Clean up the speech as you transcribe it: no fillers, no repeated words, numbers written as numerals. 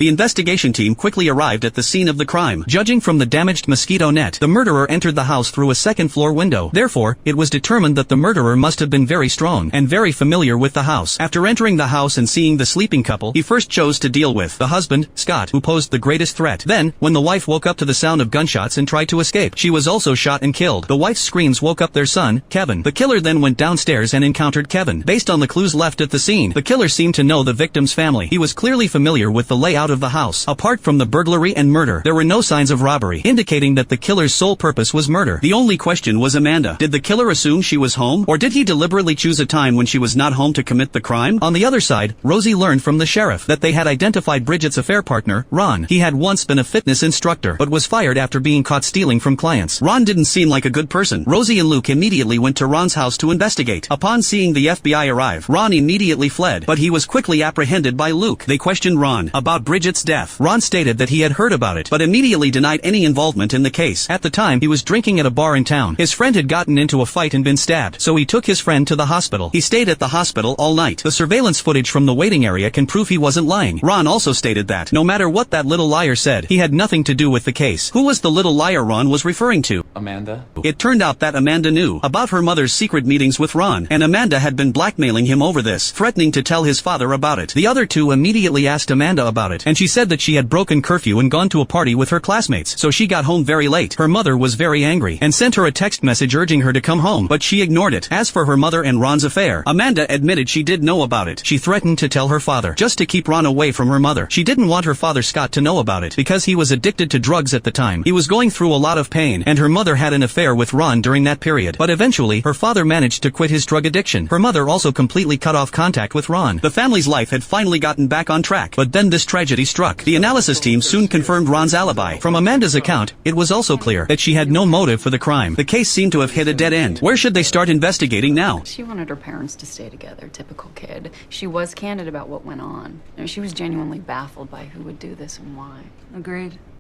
The investigation team quickly arrived at the scene of the crime. Judging from the damaged mosquito net, the murderer entered the house through a second-floor window. Therefore, it was determined that the murderer must have been very strong and very familiar with the house. After entering the house and seeing the sleeping couple, he first chose to deal with the husband, Scott, who posed the greatest threat. Then, when the wife woke up to the sound of gunshots and tried to escape, she was also shot and killed. The wife's screams woke up their son, Kevin. The killer then went downstairs and encountered Kevin. Based on the clues left at the scene, the killer seemed to know the victim's family. He was clearly familiar with the layout of the house. Apart from the burglary and murder, there were no signs of robbery, indicating that the killer's sole purpose was murder. The only question was Amanda. Did the killer assume she was home, or did he deliberately choose a time when she was not home to commit the crime? On the other side, Rosie learned from the sheriff that they had identified Bridget's affair partner, Ron. He had once been a fitness instructor, but was fired after being caught stealing from clients. Ron didn't seem like a good person. Rosie and Luke immediately went to Ron's house to investigate. Upon seeing the FBI arrive, Ron immediately fled, but he was quickly apprehended by Luke. They questioned Ron about Bridget's death. Ron stated that he had heard about it, but immediately denied any involvement in the case. At the time, he was drinking at a bar in town. His friend had gotten into a fight and been stabbed, so he took his friend to the hospital. He stayed at the hospital all night. The surveillance footage from the waiting area can prove he wasn't lying. Ron also stated that, no matter what that little liar said, he had nothing to do with the case. Who was the little liar Ron was referring to? Amanda. It turned out that Amanda knew about her mother's secret meetings with Ron, and Amanda had been blackmailing him over this, threatening to tell his father about it. The other two immediately asked Amanda about it, and she said that she had broken curfew and gone to a party with her classmates, so she got home very late. Her mother was very angry, and sent her a text message urging her to come home, but she ignored it. As for her mother and Ron's affair, Amanda admitted she did know about it. She threatened to tell her father, just to keep Ron away from her mother. She didn't want her father Scott to know about it, because he was addicted to drugs at the time. He was going through a lot of pain, and her mother had an affair with Ron during that period. But eventually, her father managed to quit his drug addiction. Her mother also completely cut off contact with Ron. The family's life had finally gotten back on track, but then this tragedy struck. The analysis team soon confirmed Ron's alibi. From Amanda's account, it was also clear that she had no motive for the crime. The case seemed to have hit a dead end. Where should they start investigating now? She wanted her parents to stay together, typical kid. She was candid about what went on. She was genuinely baffled by who would do this and why. Agreed.